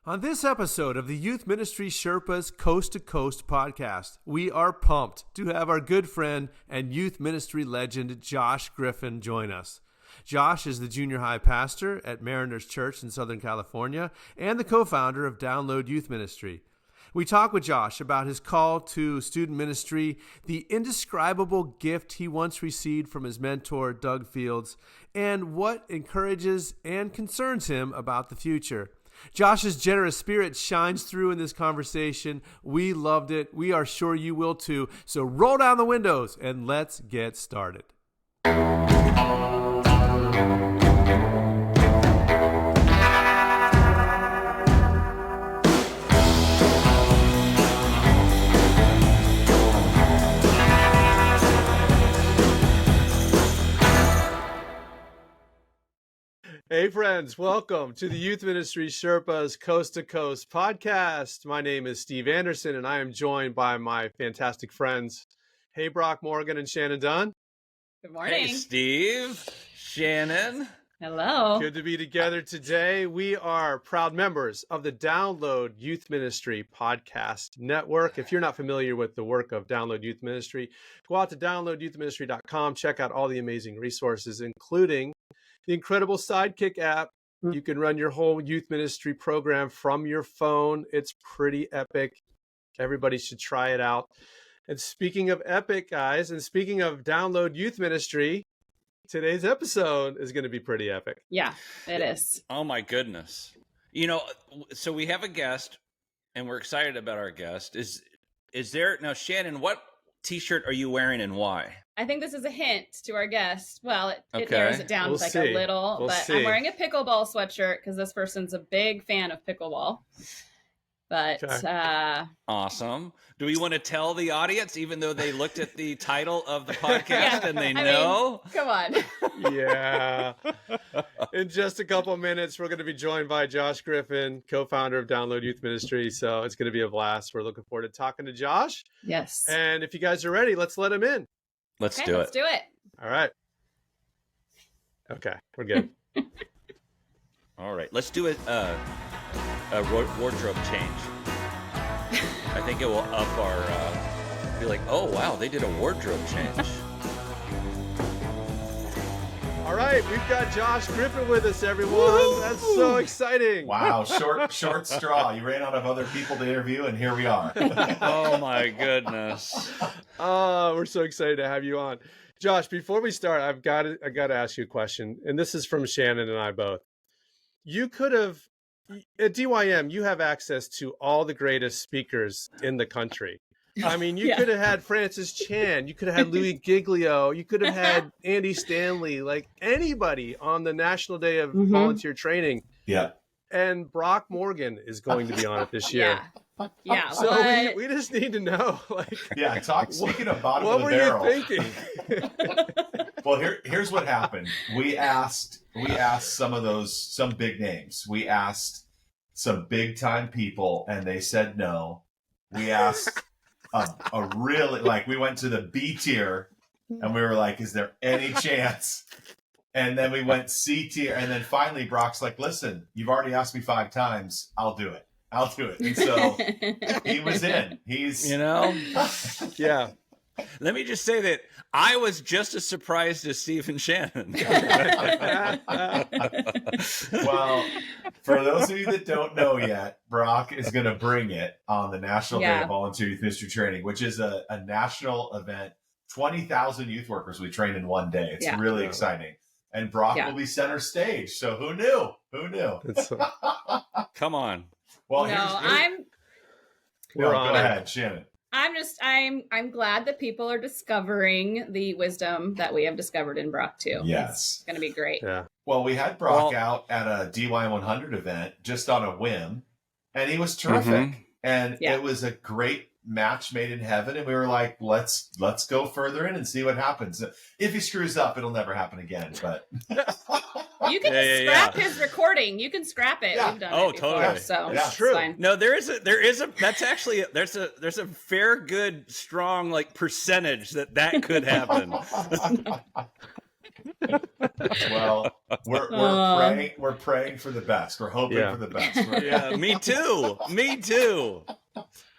On this episode of the Youth Ministry Sherpas Coast to Coast podcast, we are pumped to have our good friend and youth ministry legend Josh Griffin join us. Josh is the junior high pastor at Mariners Church in Southern California and the co-founder of Download Youth Ministry. We talk with Josh about his call to student ministry, the indescribable gift he once received from his mentor, Doug Fields, and what encourages and concerns him about the future. Josh's generous spirit shines through in this conversation. We loved it. We are sure you will too. So roll down the windows and let's get started. Hey friends, welcome to the Youth Ministry Sherpas Coast to Coast podcast. My name is Steve Anderson and I am joined by my fantastic friends. Hey Brock Morgan and Shannon Dunn. Good morning. Hey Steve, Shannon. Hello. Good to be together today. We are proud members of the Download Youth Ministry podcast network. If you're not familiar with the work of Download Youth Ministry, go out to downloadyouthministry.com, check out all the amazing resources, including the incredible Sidekick app. You can run your whole youth ministry program from your phone. It's pretty epic. Everybody should try it out. And speaking of epic, guys, and speaking of Download Youth Ministry, today's episode is going to be pretty epic. Yeah, it is. Oh my goodness. You know, so we have a guest and we're excited about our guest. Is there, now Shannon, what t-shirt are you wearing and why? I think this is a hint to our guest. Well, it narrows it down a little, but I'm wearing a pickleball sweatshirt because this person's a big fan of pickleball. But awesome. Do we want to tell the audience, even though they looked at the title of the podcast and they know? Come on. Yeah. In just a couple of minutes, we're going to be joined by Josh Griffin, co-founder of Download Youth Ministry. So it's going to be a blast. We're looking forward to talking to Josh. Yes. And if you guys are ready, let's let him in. Let's do it. All right. Okay, we're good. All right. Let's do a wardrobe change. I think it will up our, be like, oh, wow, they did a wardrobe change. All right, we've got Josh Griffin with us, everyone. Woo-hoo! That's so exciting. Wow, short straw. You ran out of other people to interview, and here we are. Oh, my goodness. Oh, we're so excited to have you on. Josh, before we start, I got to ask you a question, and this is from Shannon and I both. You could have, at DYM, you have access to all the greatest speakers in the country. I mean, you could have had Francis Chan, you could have had Louis Giglio, you could have had Andy Stanley, like anybody on the National Day of Volunteer Training. Yeah. And Brock Morgan is going to be on it this year. Yeah. So we just need to know, like, speaking of bottom what of the barrel. were you thinking? Well, here's what happened. We asked some big names. We asked some big time people and they said no. We asked a really, like, we went to the B tier and we were like, is there any chance? And then we went C tier. And then finally Brock's like, listen, you've already asked me 5 times. I'll do it. And so he was in. He's, yeah. Let me just say that I was just as surprised as Steve and Shannon. Well, for those of you that don't know yet, Brock is going to bring it on the National Day of Volunteer Youth Ministry Training, which is a national event. 20,000 youth workers we train in one day. It's really exciting. And Brock will be center stage. So who knew? Come on. Well, go ahead, Shannon. I'm glad that people are discovering the wisdom that we have discovered in Brock too. Yes. It's going to be great. Yeah. Well, we had Brock out at a DY100 event just on a whim, and he was terrific. And it was a great match made in heaven. And we were like, let's go further in and see what happens. If he screws up, it'll never happen again. But you can scrap his recording. You can scrap it. Yeah. We've done it before, totally. so it's true. fine. No, there's a fair, good, strong, like, percentage that could happen. Well, we're praying for the best. We're hoping for the best. Yeah, me too. Me too.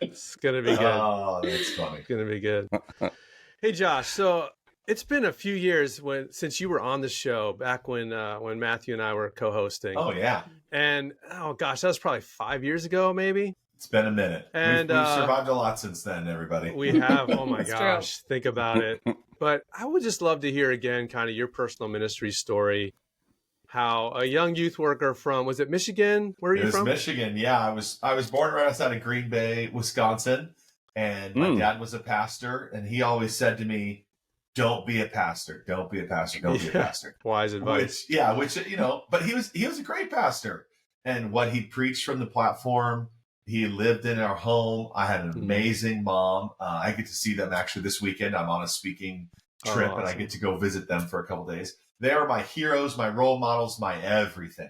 It's gonna be good. Oh, that's funny. It's gonna be good. Hey, Josh. So it's been a few years since you were on the show, back when Matthew and I were co-hosting. Oh yeah. And oh gosh, that was probably 5 years ago, maybe. It's been a minute. And we've survived a lot since then, everybody. We have. Oh my gosh, think about it. But I would just love to hear again, kind of your personal ministry story. How a young youth worker from, was it Michigan? Where are you from? It was Michigan. Yeah, I was born right outside of Green Bay, Wisconsin, and my dad was a pastor, and he always said to me, "Don't be a pastor. Don't be a pastor. Don't be a pastor." Wise advice. But he was a great pastor, and what he preached from the platform. He lived in our home. I had an amazing mom. I get to see them actually this weekend. I'm on a speaking trip, and I get to go visit them for a couple days. They are my heroes, my role models, my everything.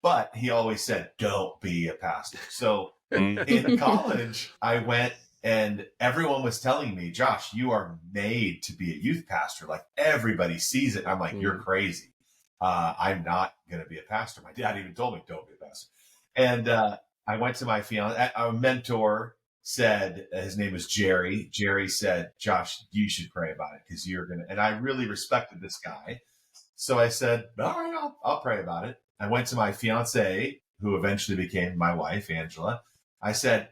But he always said, "Don't be a pastor." So in college, I went, and everyone was telling me, "Josh, you are made to be a youth pastor. Like everybody sees it." I'm like, "You're crazy. I'm not going to be a pastor." My dad even told me, "Don't be a pastor." And I went to my fiance. Our mentor said, his name was Jerry. Jerry said, "Josh, you should pray about it because you're going to," and I really respected this guy. So I said, "All right, I'll pray about it." I went to my fiance, who eventually became my wife, Angela. I said,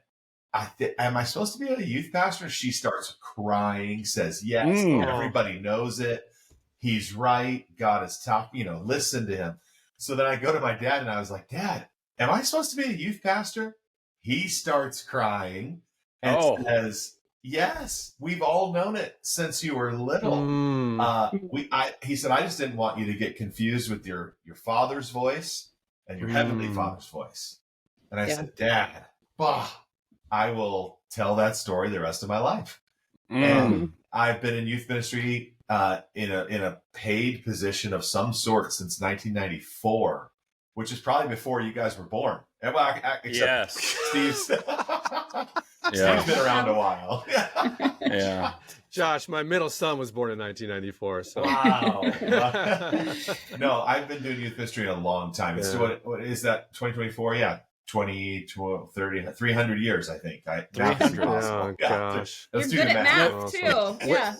"Am I supposed to be a youth pastor?" She starts crying, says, "Yes, everybody knows it. He's right. God is talking, listen to him." So then I go to my dad and I was like, "Dad, am I supposed to be a youth pastor?" He starts crying and says, "Yes, we've all known it since you were little." He said, "I just didn't want you to get confused with your father's voice and your heavenly Father's voice." And I said, "Dad, I will tell that story the rest of my life." And I've been in youth ministry in a paid position of some sort since 1994. Which is probably before you guys were born. Except Steve's been around a while. Yeah. Josh, my middle son was born in 1994. So. Wow. No, I've been doing youth ministry a long time. It's what is that, 2024? Yeah. 20, 30, 300 years, I think. 300. Oh, gosh. You're good at math, too. Yeah.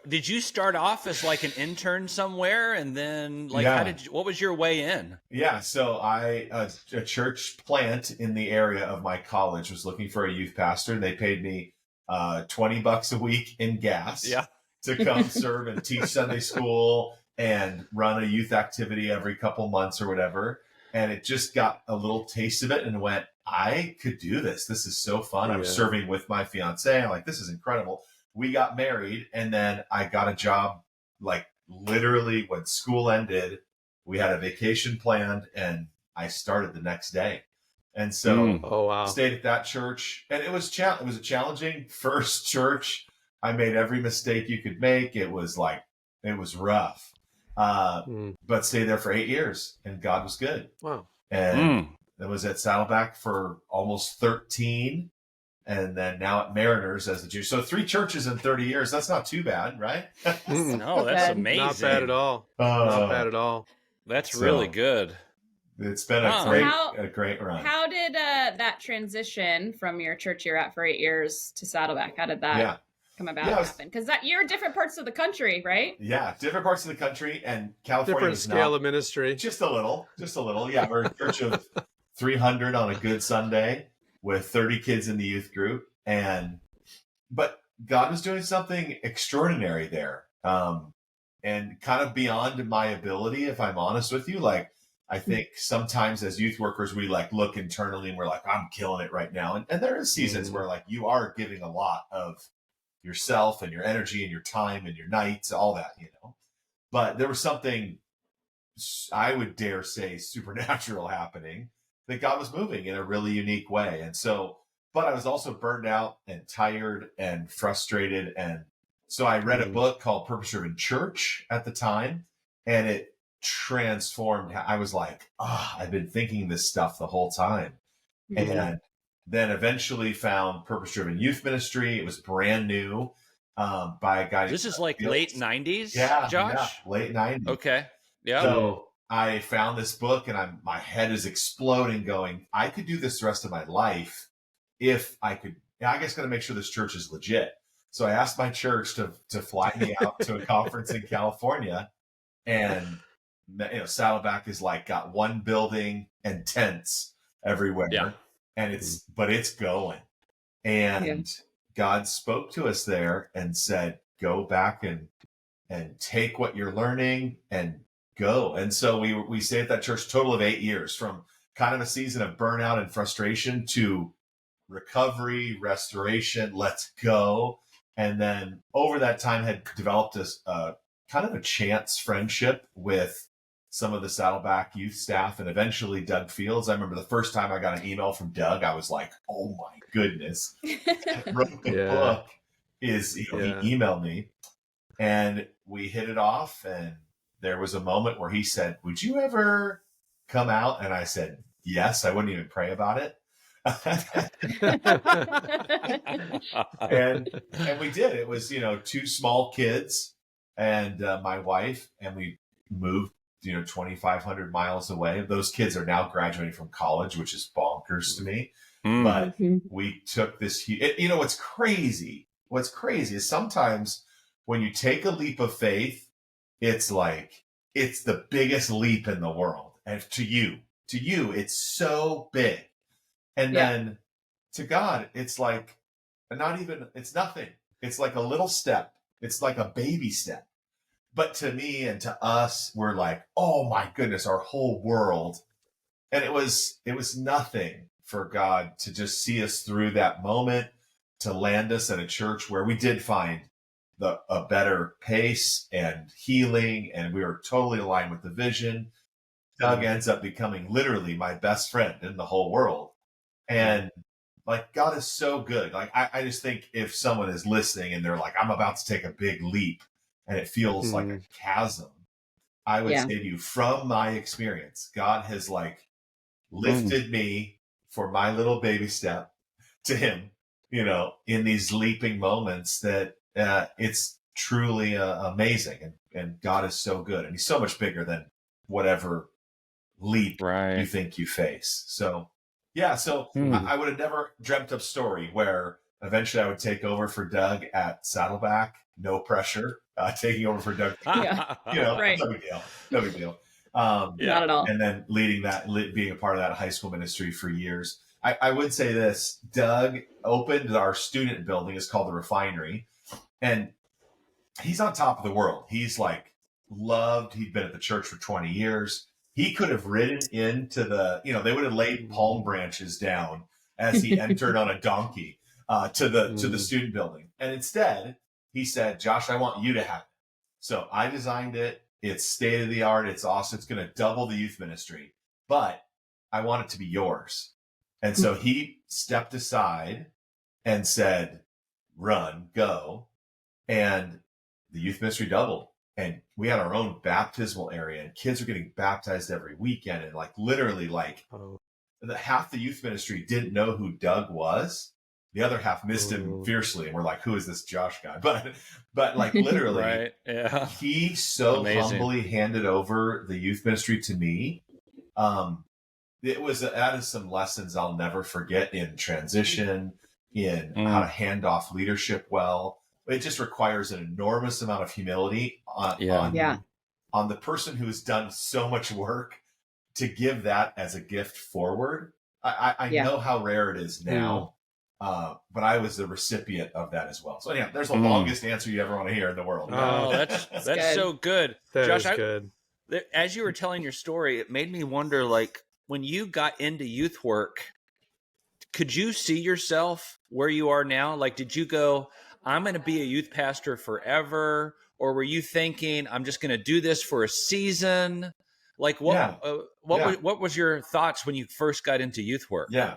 Did you start off as like an intern somewhere, and then what was your way in? Yeah, so a church plant in the area of my college was looking for a youth pastor. They paid me $20 a week in gas to come serve and teach Sunday school and run a youth activity every couple months or whatever. And it just got a little taste of it and went, I could do this. This is so fun. I was serving with my fiance. I'm like, this is incredible. We got married, and then I got a job, like literally when school ended. We had a vacation planned, and I started the next day. And so stayed at that church, and it was a challenging first church. I made every mistake you could make. It was rough, but stayed there for 8 years, and God was good. Wow. And I was at Saddleback for almost 13. And then now at Mariners as the Jew. So 3 churches in 30 years. That's not too bad, right? No, that's amazing. Not bad at all. Not bad at all. That's really good. It's been a great run. How did that transition from your church you're at for 8 years to Saddleback? How did that come about happen? Because you're in different parts of the country, right? Yeah, different parts of the country, and California. Different scale of ministry. Just a little. Yeah, we're a church of 300 on a good Sunday, with 30 kids in the youth group. But God was doing something extraordinary there. And kind of beyond my ability, if I'm honest with you. Like, I think sometimes as youth workers, we look internally and we're like, I'm killing it right now. And there is seasons where you are giving a lot of yourself and your energy and your time and your nights, all that, But there was something, I would dare say, supernatural happening, that God was moving in a really unique way. And so, but I was also burned out and tired and frustrated. And so I read a book called Purpose Driven Church at the time, and it transformed. I was like, I've been thinking this stuff the whole time. And then eventually found Purpose Driven Youth Ministry. It was brand new. by a guy. This is like late 90s, yeah, Josh? Yeah, late 90s. Okay. Yeah. So I found this book and my head is exploding going, I could do this the rest of my life if I could. I guess got to make sure this church is legit. So I asked my church to fly me out to a conference in California, and Saddleback is like got one building and tents everywhere, and it's going, and God spoke to us there and said, go back and take what you're learning and go. And so we stayed at that church a total of 8 years, from kind of a season of burnout and frustration to recovery, restoration, let's go. And then over that time had developed a kind of a chance friendship with some of the Saddleback youth staff and eventually Doug Fields. I remember the first time I got an email from Doug, I was like, oh my goodness. Wrote the book he emailed me, and we hit it off. And there was a moment where he said, would you ever come out? And I said, yes. I wouldn't even pray about it. and we did. It was 2 small kids and my wife, and we moved 2,500 miles away. Those kids are now graduating from college, which is bonkers to me. But we took this what's crazy is sometimes when you take a leap of faith, it's like it's the biggest leap in the world, and to you it's so big. And then to God, it's like it's nothing. It's like a little step. It's like a baby step. But to me and to us, we're like, oh my goodness, our whole world. And it was nothing for God to just see us through that moment, to land us at a church where we did find a better pace and healing, and we were totally aligned with the vision. Doug ends up becoming literally my best friend in the whole world. And like, God is so good. Like, I just think if someone is listening and they're like, I'm about to take a big leap and it feels like a chasm, I would say to you, from my experience, God has like lifted me for my little baby step to him, in these leaping moments that it's truly amazing. And God is so good. And he's so much bigger than whatever leap you think you face. So I would have never dreamt of story where eventually I would take over for Doug at Saddleback. No pressure, taking over for Doug. No big deal. Not at all. And then being a part of that high school ministry for years. I would say this, Doug opened our student building. It's called the Refinery. And he's on top of the world. He's like loved. He'd been at the church for 20 years. He could have ridden into they would have laid palm branches down as he entered on a donkey to the student building. And instead, he said, Josh, I want you to have it. So I designed it. It's state of the art. It's awesome. It's going to double the youth ministry, but I want it to be yours. And so he stepped aside and said, run, go. And the youth ministry doubled. And we had our own baptismal area, and kids are getting baptized every weekend. And like literally half the youth ministry didn't know who Doug was. The other half missed him fiercely. And we're like, who is this Josh guy? But like literally, he so humbly handed over the youth ministry to me. That is some lessons I'll never forget in transition, in how to hand off leadership well. It just requires an enormous amount of humility on the person who has done so much work to give that as a gift forward. I know how rare it is now, but I was the recipient of that as well. So yeah, there's the longest answer you ever want to hear in the world. Oh, that's so good. That Josh, good. As you were telling your story, it made me wonder, like, when you got into youth work, could you see yourself where you are now? Like, did you go, I'm going to be a youth pastor forever? Or were you thinking, I'm just going to do this for a season? Like, what was your thoughts when you first got into youth work? Yeah.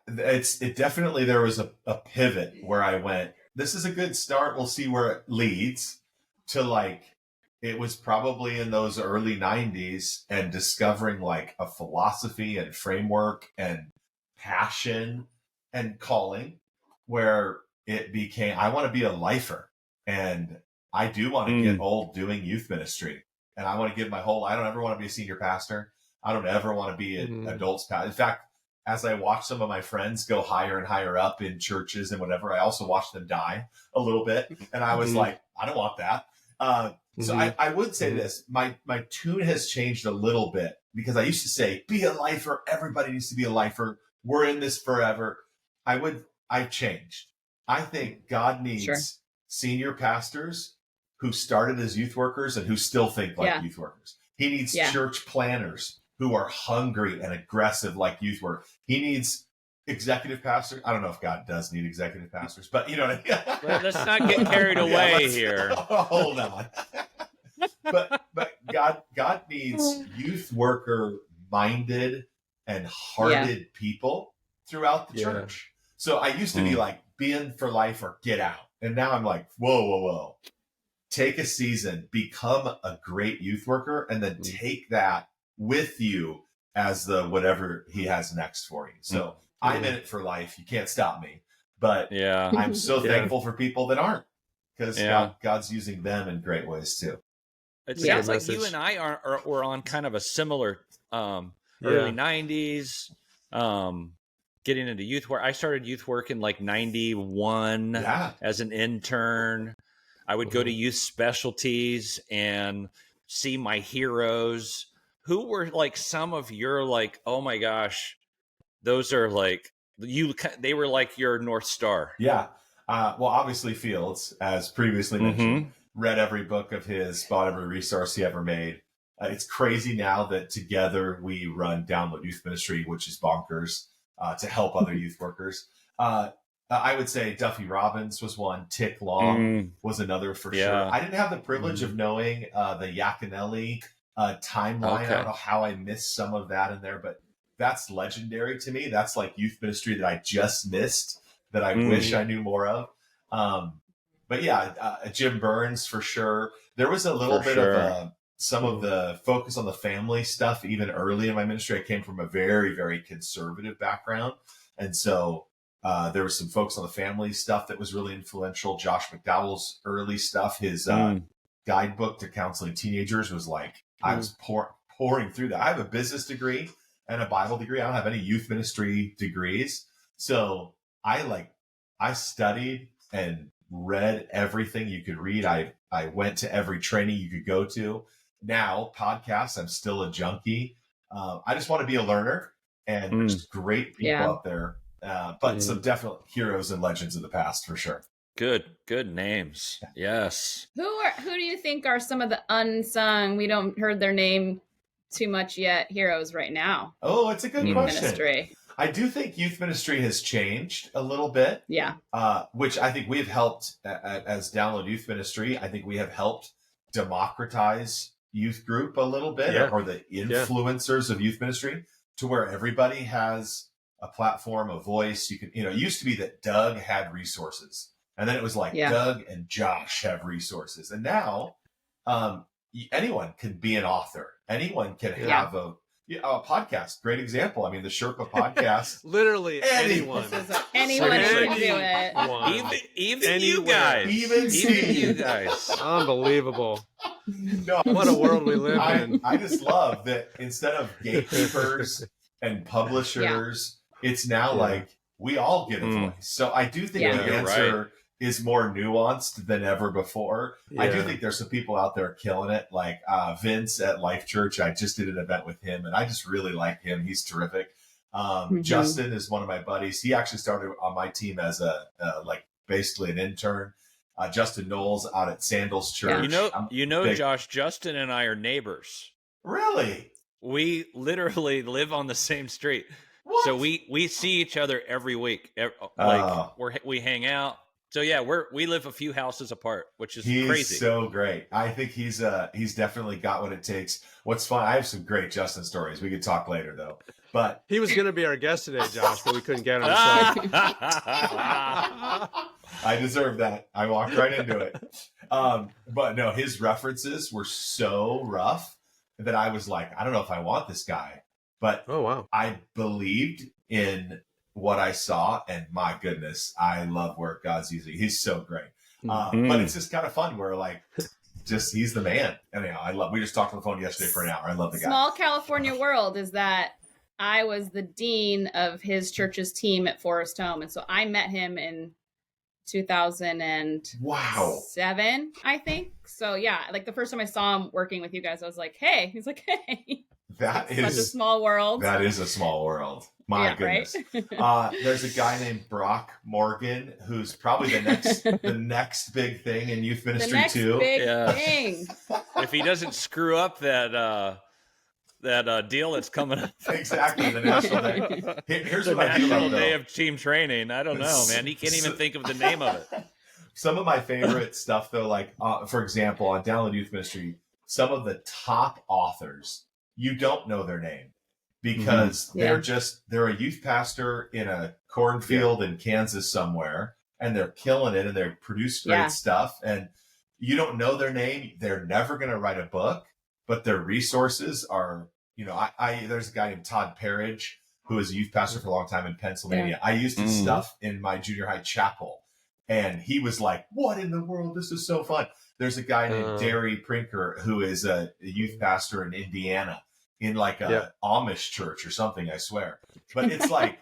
It definitely, there was a pivot where I went, this is a good start. We'll see where it leads, to like, it was probably in those early 90s and discovering like a philosophy and framework and passion and calling where it became, I want to be a lifer, and I do want to get old doing youth ministry, and I want to give my whole, I don't ever want to be a senior pastor. I don't ever want to be an adults pastor. In fact, as I watch some of my friends go higher and higher up in churches and whatever, I also watch them die a little bit. And I was like, I don't want that. So I would say this, my tune has changed a little bit, because I used to say, be a lifer. Everybody needs to be a lifer. We're in this forever. I've changed. I think God needs senior pastors who started as youth workers and who still think like youth workers. He needs church planners who are hungry and aggressive like youth work. He needs executive pastors. I don't know if God does need executive pastors, but you know what I mean? Well, let's not get carried away here. Hold on. But God needs youth worker minded and hearted people throughout the church. So I used to be like, be in for life or get out. And now I'm like, whoa. Take a season, become a great youth worker, and then take that with you as the whatever he has next for you. So I'm in it for life. You can't stop me. But I'm so thankful for people that aren't, because God's using them in great ways too. It sounds like you and I were on kind of a similar early 90s, getting into youth work. I started youth work in like 91 as an intern. I would go to youth specialties and see my heroes. Who were like some of your like, oh my gosh, those are like they were like your North Star. Yeah. Well, obviously Fields, as previously mentioned, read every book of his, bought every resource he ever made. It's crazy now that together we run Download Youth Ministry, which is bonkers, to help other youth workers. I would say Duffy Robbins was one. Tick Long was another for sure. I didn't have the privilege of knowing the Yaconelli timeline. I don't know how I missed some of that in there, but that's legendary to me. That's like youth ministry that I just missed, that I wish I knew more of. But Jim Burns for sure. There was a little bit of some of the focus on the family stuff even early in my ministry. I came from a very, very conservative background. And so there was some focus on the family stuff that was really influential. Josh McDowell's early stuff, his guidebook to counseling teenagers was like, I was pouring through that. I have a business degree and a Bible degree. I don't have any youth ministry degrees. So I studied and read everything you could read. I went to every training you could go to. Now, podcasts, I'm still a junkie. I just want to be a learner, and there's great people out there. But some definite heroes and legends of the past for sure. Good names. Yes. Who do you think are some of the unsung, we don't heard their name too much yet, heroes right now? Oh, it's a good question. Ministry. I do think youth ministry has changed a little bit. Yeah. Which I think we've helped as Download Youth Ministry. I think we have helped democratize youth group a little bit, or the influencers of youth ministry, to where everybody has a platform, a voice. You can, it used to be that Doug had resources, and then it was like Doug and Josh have resources, and now anyone can be an author. Anyone can have a podcast. Great example. I mean, the Sherpa podcast. Literally anyone. Anyone can do it. Even you guys. Even you guys. Unbelievable. No, what a world we live in. I just love that instead of gatekeepers and publishers, it's now like we all get a voice. So I do think the answer is more nuanced than ever before. I do think there's some people out there killing it, like Vince at Life Church. I just did an event with him, and I just really like him. He's terrific. Justin is one of my buddies. He actually started on my team as basically an intern. Justin Knowles out at Sandals Church. Josh, Justin and I are neighbors. Really? We literally live on the same street. What? So we see each other every week. We hang out. So we live a few houses apart, which is crazy. He's so great. I think he's definitely got what it takes. What's fun, I have some great Justin stories. We could talk later though. But he was going to be our guest today, Josh, but we couldn't get him. I deserve that. I walked right into it. But no, his references were so rough that I was like, I don't know if I want this guy. But oh wow, I believed in what I saw, and my goodness, I love where God's using. He's so great. But it's just kind of fun where like, he's the man. Anyhow, we just talked on the phone yesterday for an hour. I love the guy. Small California world is that I was the dean of his church's team at Forest Home. And so I met him in 2007, I think. So yeah, like the first time I saw him working with you guys, I was like, hey. He's like, hey. That is such a small world. That is a small world. My goodness. Right? There's a guy named Brock Morgan who's probably the next big thing in youth ministry too. Big thing. If he doesn't screw up that deal that's coming up. Exactly, the national day. Here's the what national I do, day of team training. I don't know, man. He can't even think of the name of it. Some of my favorite stuff, though, like for example, on Download Youth Ministry, some of the top authors, you don't know their name because they're a youth pastor in a cornfield in Kansas somewhere, and they're killing it, and they produce great stuff, and you don't know their name. They're never going to write a book. But their resources are, there's a guy named Todd Parridge who was a youth pastor for a long time in Pennsylvania. I used his stuff in my junior high chapel, and he was like, what in the world? This is so fun. There's a guy named Derry Prinker who is a youth pastor in Indiana in like a Amish church or something, I swear. But it's like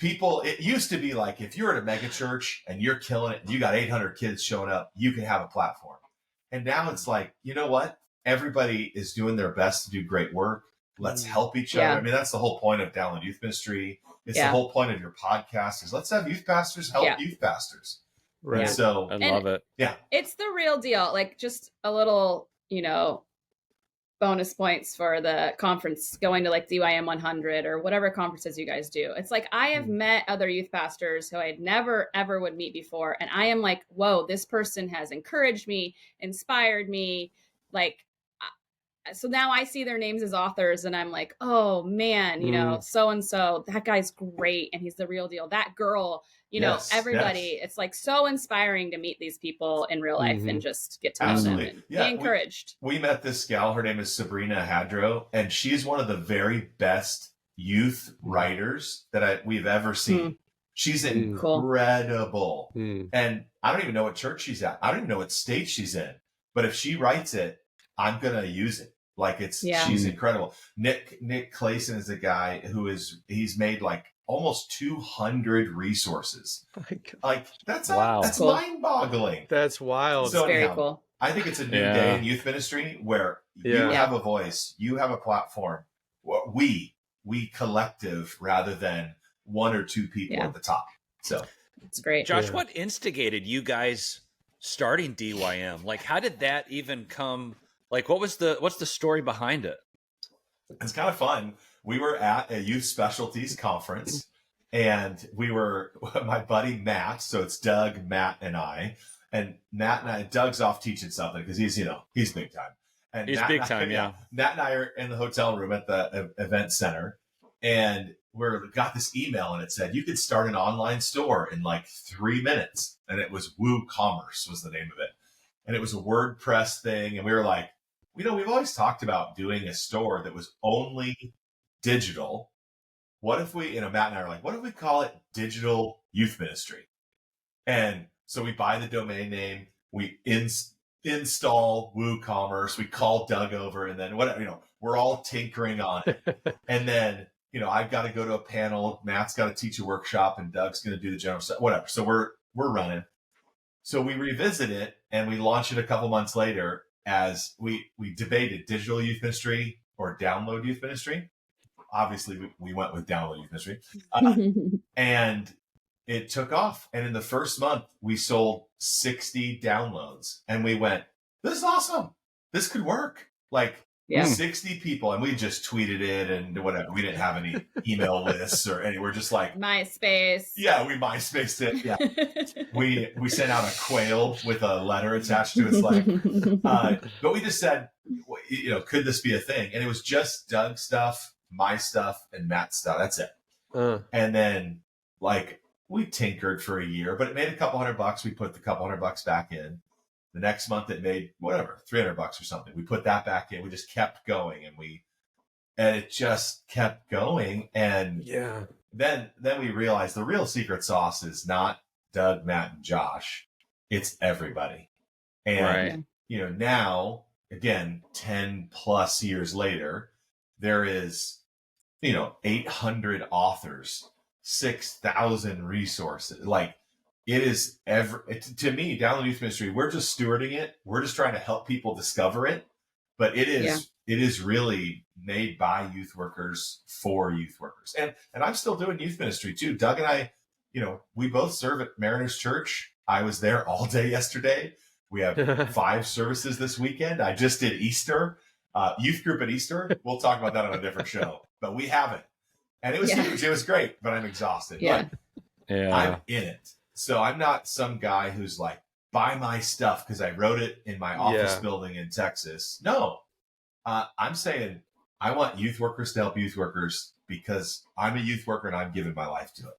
it used to be like, if you're at a mega church and you're killing it, and you got 800 kids showing up, you can have a platform. And now it's like, you know what? Everybody is doing their best to do great work. Let's help each other. I mean, that's the whole point of Download Youth Ministry. It's the whole point of your podcast is let's have youth pastors help youth pastors. Right. And so I love it. Yeah. It's the real deal. Like just a little, bonus points for the conference, going to like DYM 100 or whatever conferences you guys do. It's like, I have met other youth pastors who I'd never, ever would meet before. And I am like, whoa, this person has encouraged me, inspired me. Like, so now I see their names as authors and I'm like, oh man, so-and-so, that guy's great. And he's the real deal. That girl, everybody, it's like so inspiring to meet these people in real life and just get to know them and be encouraged. We met this gal, her name is Sabrina Hadro, and she's one of the very best youth writers that we've ever seen. She's incredible. And I don't even know what church she's at. I don't even know what state she's in, but if she writes it, I'm going to use it. Like she's incredible. Nick Clayson is a guy he's made like almost 200 resources. Like that's cool. Mind-boggling. That's wild. So very cool. I think it's a new day in youth ministry where you have a voice, you have a platform. We collective rather than one or two people at the top. So it's great. Josh, what instigated you guys starting DYM? Like, how did that even come? Like, what's the story behind it? It's kind of fun. We were at a youth specialties conference, and we were my buddy Matt. So it's Doug, Matt, and I. And Matt and I, Doug's off teaching something because he's big time. And he's Matt big time, yeah. Matt and I are in the hotel room at the event center, and got this email, and it said you could start an online store in like 3 minutes, and it was WooCommerce was the name of it, and it was a WordPress thing, and we were like, we've always talked about doing a store that was only digital. What if we, Matt and I are like, what if we call it Digital Youth Ministry? And so we buy the domain name, we install WooCommerce, we call Doug over, and then we're all tinkering on it. And then, I've got to go to a panel, Matt's got to teach a workshop, and Doug's going to do the general stuff, whatever. So we're running. So we revisit it and we launch it a couple months later as we debated Digital Youth Ministry or Download Youth Ministry. Obviously, we went with Download Youth Ministry. And it took off. And in the first month, we sold 60 downloads. And we went, this is awesome. This could work. Like 60 people. And we just tweeted it and whatever. We didn't have any email lists or any. We're just like. MySpace. Yeah, we MySpaced it. Yeah. we sent out a quail with a letter attached to its leg. But we just said, could this be a thing? And it was just Doug's stuff, my stuff, and Matt's stuff. That's it. And then we tinkered for a year, but it made a couple $100. We put the couple $100 back in. The next month it made $300 or something. We put that back in. We just kept going, and and it just kept going. And Yeah. then we realized the real secret sauce is not Doug, Matt, and Josh. It's everybody. And, Right. you know, now, again, 10 plus years later, there is, you know, 800 authors, 6,000 resources. Like, it is to me, Download Youth Ministry, we're just stewarding it. We're just trying to help people discover it. But it is really made by youth workers for youth workers. And I'm still doing youth ministry too. Doug and I, you know, we both serve at Mariners Church. I was there all day yesterday. We have 5 services this weekend. I just did Easter, youth group at Easter. We'll talk about that on a different show, but we haven't. And it was huge. It was great, but I'm exhausted. Yeah. But I'm in it. So I'm not some guy who's like, buy my stuff because I wrote it in my office building in Texas. No, I'm saying I want youth workers to help youth workers because I'm a youth worker and I'm giving my life to it.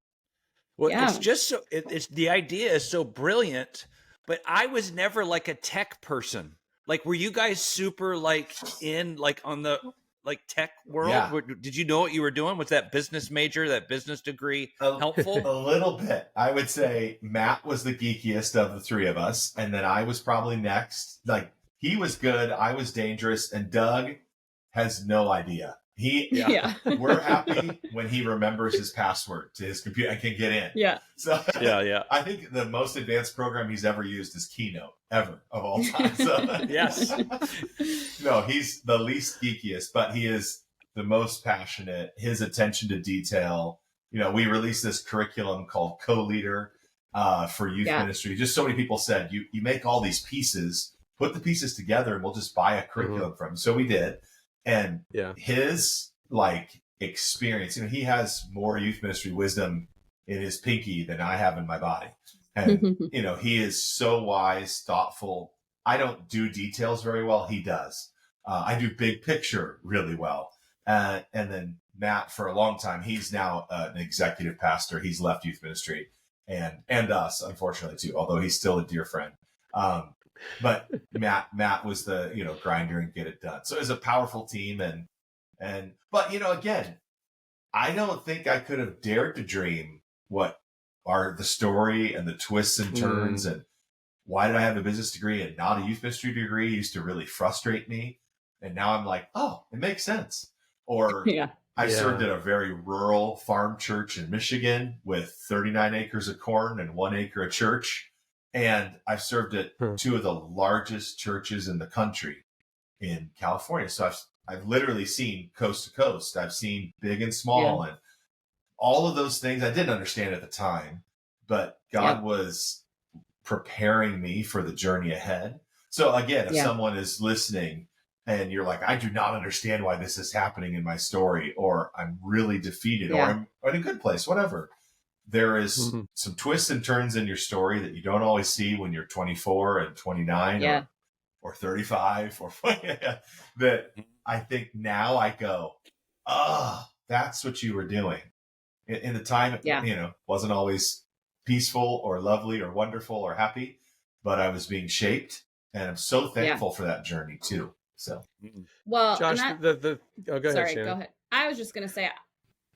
Well, it's just so, it's the idea is so brilliant, but I was never like a tech person. Like, were you guys super like in like on the like tech world? Yeah. Did you know what you were doing? Was that business major, that business degree helpful? A little bit. I would say Matt was the geekiest of the 3 of us. And then I was probably next. Like, he was good. I was dangerous. And Doug has no idea. We're happy when he remembers his password to his computer and can get in. Yeah. So yeah. I think the most advanced program he's ever used is Keynote ever of all time. So yes. No, he's the least geekiest, but he is the most passionate. His attention to detail. You know, we released this curriculum called Co-Leader for youth ministry. Just so many people said, you make all these pieces, put the pieces together, and we'll just buy a curriculum from you. So we did. And his like experience, you know, he has more youth ministry wisdom in his pinky than I have in my body. And, you know, he is so wise, thoughtful. I don't do details very well. He does. I do big picture really well. And then Matt, for a long time, he's now an executive pastor. He's left youth ministry and us, unfortunately, too, although he's still a dear friend. But Matt was the, you know, grinder and get it done. So it was a powerful team. But, you know, again, I don't think I could have dared to dream what are the story and the twists and turns and why did I have a business degree and not a youth ministry degree used to really frustrate me. And now I'm like, oh, it makes sense. Or I served at a very rural farm church in Michigan with 39 acres of corn and 1 acre of church. And I've served at 2 of the largest churches in the country in California. So I've literally seen coast to coast. I've seen big and small and all of those things I didn't understand at the time, but God was preparing me for the journey ahead. So again, if someone is listening and you're like, I do not understand why this is happening in my story, or I'm really defeated, or I'm in a good place, whatever. There is some twists and turns in your story that you don't always see when you're 24 and 29 or 35 or that I think now I go, that's what you were doing. In the time, you know, wasn't always peaceful or lovely or wonderful or happy, but I was being shaped, and I'm so thankful for that journey too. So, well, Josh, go ahead. Sorry, Shannon. go ahead. I was just going to say,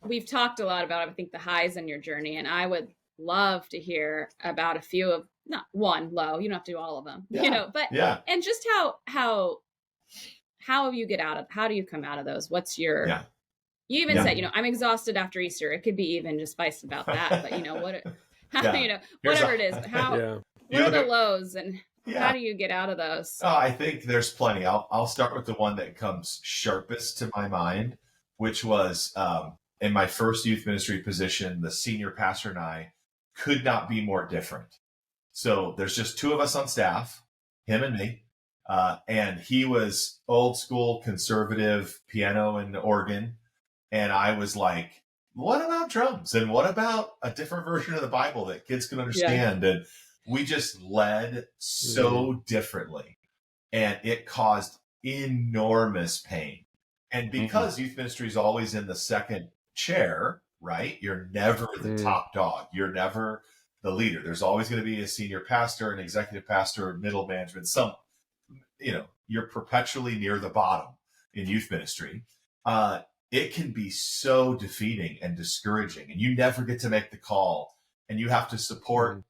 we've talked a lot about, I think, the highs in your journey, and I would love to hear about a few of, not one low, you don't have to do all of them, you know, but, and just how you get out of, how do you come out of those? What's your, you even said, you know, I'm exhausted after Easter. It could be even just spiced about that, but you know, you know, whatever it is, but what are the lows and how do you get out of those? Oh, I think there's plenty. I'll start with the one that comes sharpest to my mind, which was, in my first youth ministry position, the senior pastor and I could not be more different. So there's just 2 of us on staff, him and me. And he was old school, conservative, piano and organ. And I was like, what about drums? And what about a different version of the Bible that kids can understand? And we just led so differently. And it caused enormous pain. And because youth ministry is always in the second chair, right? You're never the top dog. You're never the leader. There's always going to be a senior pastor, an executive pastor, middle management, some, you know, you're perpetually near the bottom in youth ministry. it can be so defeating and discouraging, and you never get to make the call, and you have to support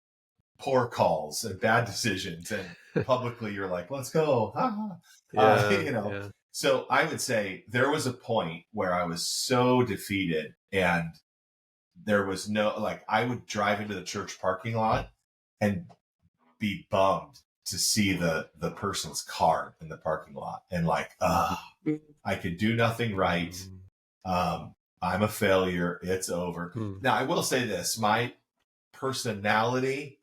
poor calls and bad decisions, and publicly you're like, let's go. So I would say there was a point where I was so defeated, and there was no, like, I would drive into the church parking lot and be bummed to see the person's car in the parking lot, and like, I could do nothing right. I'm a failure. It's over. Now, I will say this, my personality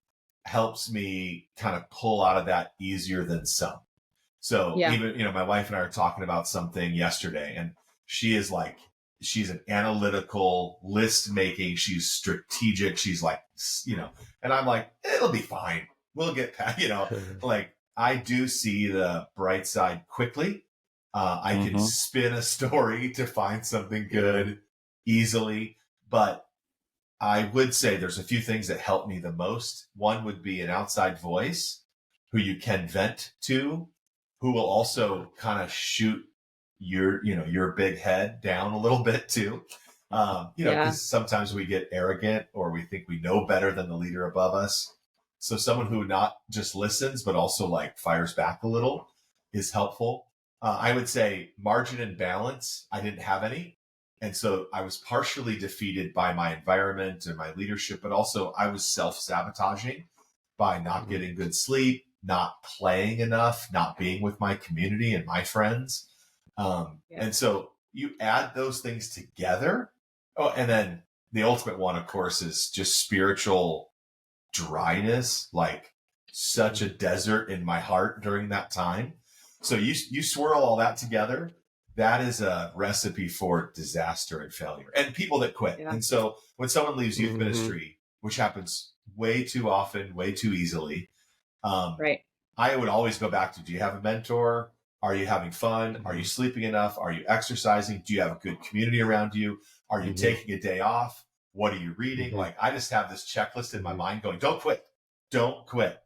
helps me kind of pull out of that easier than some. So even, my wife and I are talking about something yesterday, and she is like, she's an analytical list making. She's strategic. She's like, and I'm like, it'll be fine. We'll get past, like, I do see the bright side quickly. I can spin a story to find something good easily, but I would say there's a few things that help me the most. One would be an outside voice who you can vent to, who will also kind of shoot your big head down a little bit too. Because sometimes we get arrogant, or we think we know better than the leader above us. So someone who not just listens, but also like fires back a little is helpful. I would say margin and balance. I didn't have any. And so I was partially defeated by my environment and my leadership, but also I was self-sabotaging by not getting good sleep, not playing enough, not being with my community and my friends. And so you add those things together. Oh, and then the ultimate one, of course, is just spiritual dryness, like such a desert in my heart during that time. So you swirl all that together. That is a recipe for disaster and failure and people that quit. Yeah. And so when someone leaves youth ministry, which happens way too often, way too easily, I would always go back to, do you have a mentor? Are you having fun? Are you sleeping enough? Are you exercising? Do you have a good community around you? Are you taking a day off? What are you reading? Like, I just have this checklist in my mind going, don't quit. Don't quit.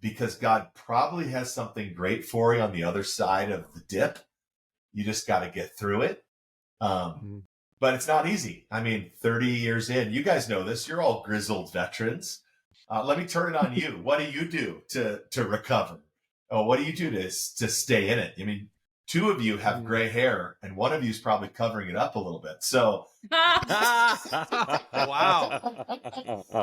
Because God probably has something great for you on the other side of the dip. You just got to get through it. But it's not easy. I mean, 30 years in, you guys know this. You're all grizzled veterans. Let me turn it on you. What do you do to recover? Oh, what do you do to stay in it? I mean, two of you have gray hair, and one of you is probably covering it up a little bit. So, wow.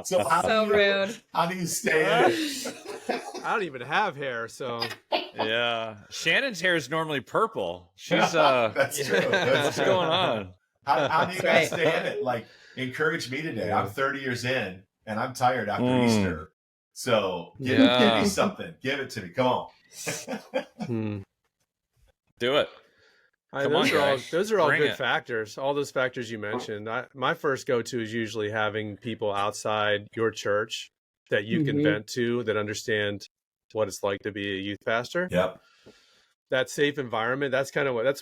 So rude. How do you stay in it? I don't even have hair, so. Yeah. Shannon's hair is normally purple. She's That's true. What's going on? How do you guys stay in it? Like, encourage me today. I'm 30 years in, and I'm tired after Easter. So give me something. Give it to me. Come on. Do it. Those are all Bring good it. factors. All those factors you mentioned. My first go-to is usually having people outside your church that you can vent to, that understand what it's like to be a youth pastor. Yep. That safe environment. That's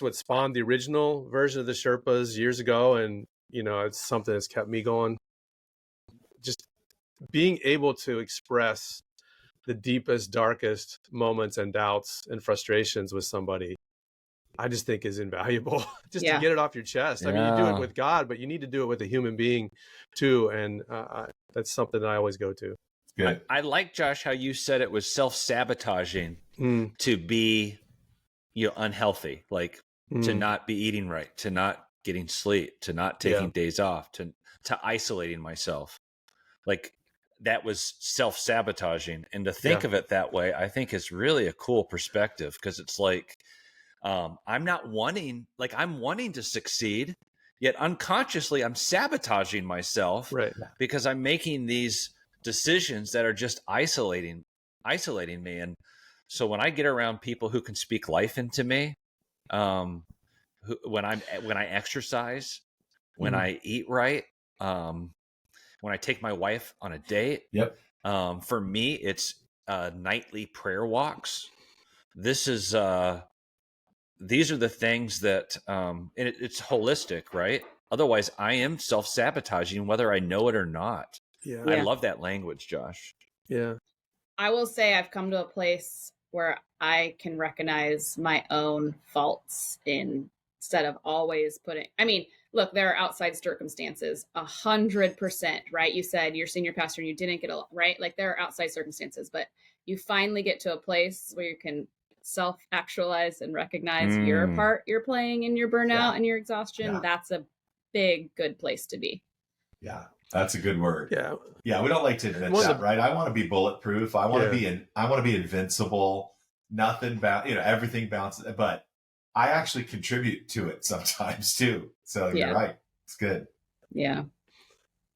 what spawned the original version of the Sherpas years ago, and it's something that's kept me going. Just being able to express the deepest, darkest moments and doubts and frustrations with somebody, I just think is invaluable. To get it off your chest. I mean, you do it with God, but you need to do it with a human being too. And that's something that I always go to. Good. I like, Josh, how you said it was self-sabotaging to be unhealthy, like to not be eating right, to not getting sleep, to not taking days off, to isolating myself. Like, that was self-sabotaging. And to think of it that way, I think is really a cool perspective, because it's like, I'm wanting to succeed, yet unconsciously I'm sabotaging myself, because I'm making these decisions that are just isolating me. And so when I get around people who can speak life into me, when I exercise, when I eat right, when I take my wife on a date, for me, it's nightly prayer walks. These are the things that, and it's holistic, right? Otherwise, I am self-sabotaging whether I know it or not. I love that language, Josh. Yeah. I will say I've come to a place where I can recognize my own faults in instead of always putting, I mean, look, there are outside circumstances, 100%, right? You said you're senior pastor and you didn't get a lot, right? Like there are outside circumstances, but you finally get to a place where you can self-actualize and recognize your part you're playing in your burnout and your exhaustion. That's a big, good place to be. Yeah, that's a good word. Yeah, we don't like to admit that, right? I want to be bulletproof. I want to be invincible. Nothing everything bounces, but I actually contribute to it sometimes too. So you're right. It's good. Yeah.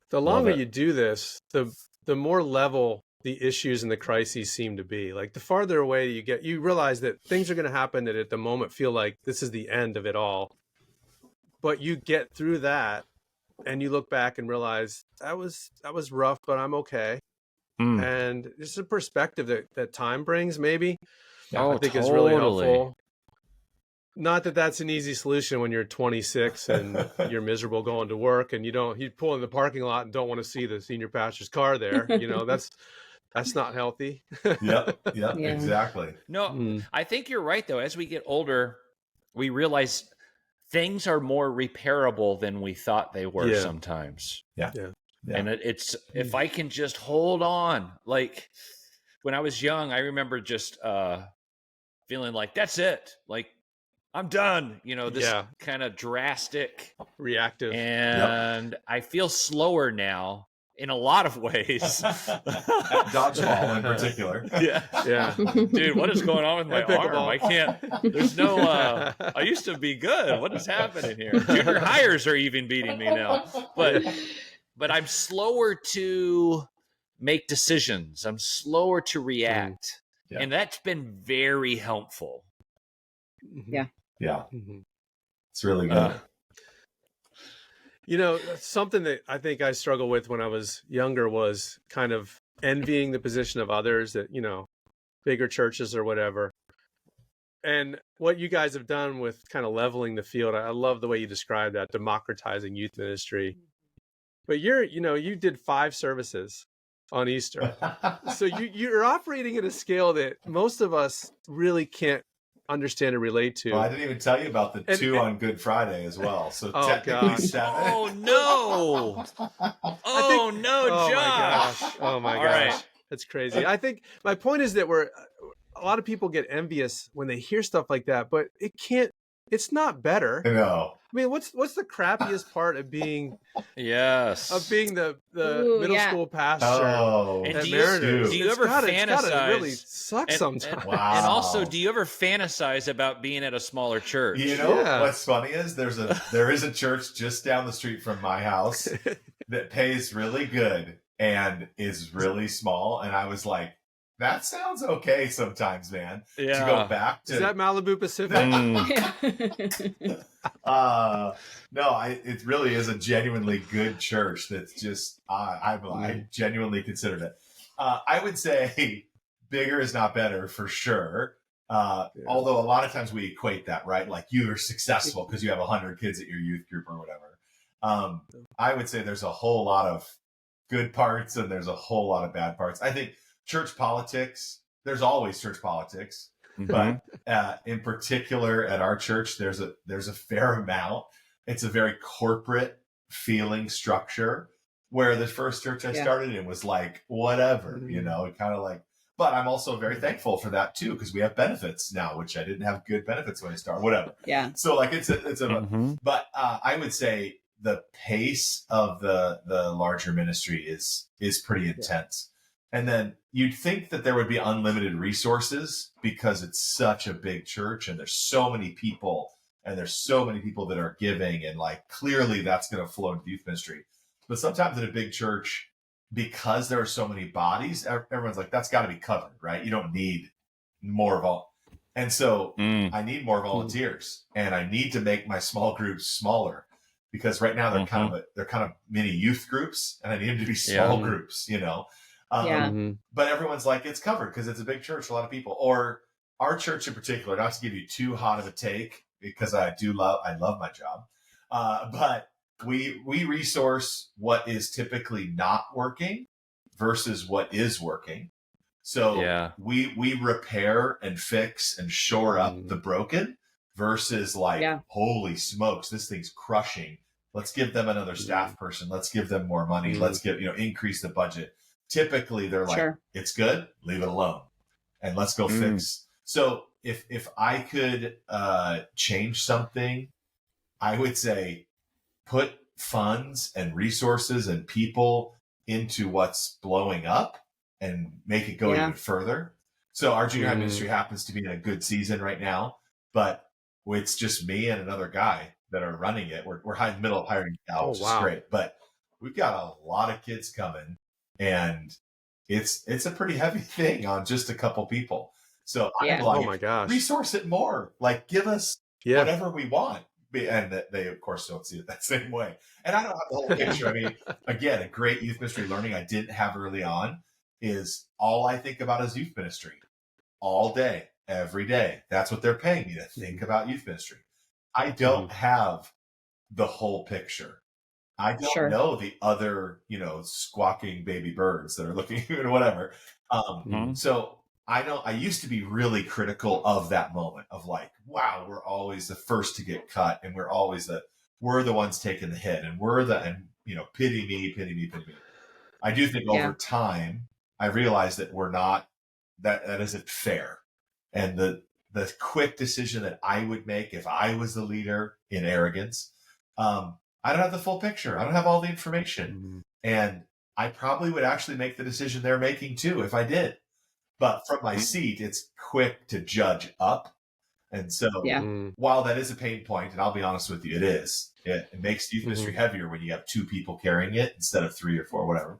The longer you do this, the more level the issues and the crises seem to be. Like the farther away you get, you realize that things are going to happen that at the moment feel like this is the end of it all. But you get through that and you look back and realize that was rough, but I'm okay. And it's a perspective that time brings, maybe. I think is really helpful. Not that that's an easy solution when you're 26 and you're miserable going to work and you pull in the parking lot and don't want to see the senior pastor's car there. That's not healthy. Yep, exactly. No, I think you're right though. As we get older, we realize things are more repairable than we thought they were sometimes. Yeah. And it's, if I can just hold on, like when I was young, I remember just feeling like that's it. Like I'm done, this kind of drastic, reactive. And I feel slower now in a lot of ways. Dodgeball in particular. Yeah. Dude, what is going on with my arm? I can't, there's no, I used to be good. What is happening here? Junior hires are even beating me now. But I'm slower to make decisions. I'm slower to react. And that's been very helpful. Yeah. It's really good. Something that I think I struggled with when I was younger was kind of envying the position of others at, bigger churches or whatever. And what you guys have done with kind of leveling the field, I love the way you described that, democratizing youth ministry. But you did 5 services on Easter. So you're operating at a scale that most of us really can't understand and relate to. Well, I didn't even tell you about the 2 on Good Friday as well. So technically 7. Oh no! Oh no, Josh! Oh my gosh! Right. That's crazy. I think my point is that a lot of people get envious when they hear stuff like that, but it's not better. No. I mean, what's the crappiest part of being the middle school pastor at Mariners? Do you ever fantasize? It's gotta really suck sometimes. Wow. And also, do you ever fantasize about being at a smaller church? What's funny is there is a church just down the street from my house that pays really good and is really small, and I was like, that sounds okay sometimes, man. Yeah. To go back to... Is that Malibu Pacific? No, it really is a genuinely good church that's just, I genuinely considered it. I would say bigger is not better for sure. Although a lot of times we equate that, right? Like you are successful because you have 100 kids at your youth group or whatever. I would say there's a whole lot of good parts and there's a whole lot of bad parts. I think church politics, there's always church politics, but in particular at our church, there's a fair amount. It's a very corporate feeling structure where the first church I started in was like, whatever, kind of like, but I'm also very thankful for that too, because we have benefits now, which I didn't have good benefits when I started, whatever. Yeah. So like but I would say the pace of the larger ministry is pretty intense. And then you'd think that there would be unlimited resources because it's such a big church and there's so many people that are giving and like clearly that's going to flow into youth ministry. But sometimes in a big church, because there are so many bodies, everyone's like, that's got to be covered, right? You don't need more and so I need more volunteers and I need to make my small groups smaller because right now they're kind of mini youth groups and I need them to be small groups, But everyone's like, it's covered because it's a big church, a lot of people. Or our church in particular, not to give you too hot of a take, because I love my job. But we resource what is typically not working versus what is working. So we repair and fix and shore up the broken versus like, Yeah. holy smokes, this thing's crushing. Let's give them another staff person. Let's give them more money. Let's give, increase the budget. Typically they're like, Sure. it's good, leave it alone. And let's go fix. So if I could change something, I would say put funds and resources and people into what's blowing up and make it go even further. So our junior high ministry happens to be in a good season right now, but it's just me and another guy that are running it. We're in the middle of hiring now, which is great, but we've got a lot of kids coming, and it's a pretty heavy thing on just a couple people. So I'm like, oh my gosh, resource it more. Like, give us whatever we want. And they, of course, don't see it that same way. And I don't have the whole picture. I mean, again, a great youth ministry learning I didn't have early on is all I think about is youth ministry all day, every day. That's what they're paying me to think about youth ministry. I don't have the whole picture. I don't know the other, squawking baby birds that are looking or whatever. So I know I used to be really critical of that moment of like, wow, we're always the first to get cut, and we're the ones taking the hit, and pity me. I do think over time I realized that we're not, that isn't fair. And the quick decision that I would make if I was the leader in arrogance, I don't have the full picture. I don't have all the information. And I probably would actually make the decision they're making too if I did. But from my seat, it's quick to judge up. And so while that is a pain point, and I'll be honest with you, it is. It makes youth ministry heavier when you have 2 people carrying it instead of 3 or 4, whatever.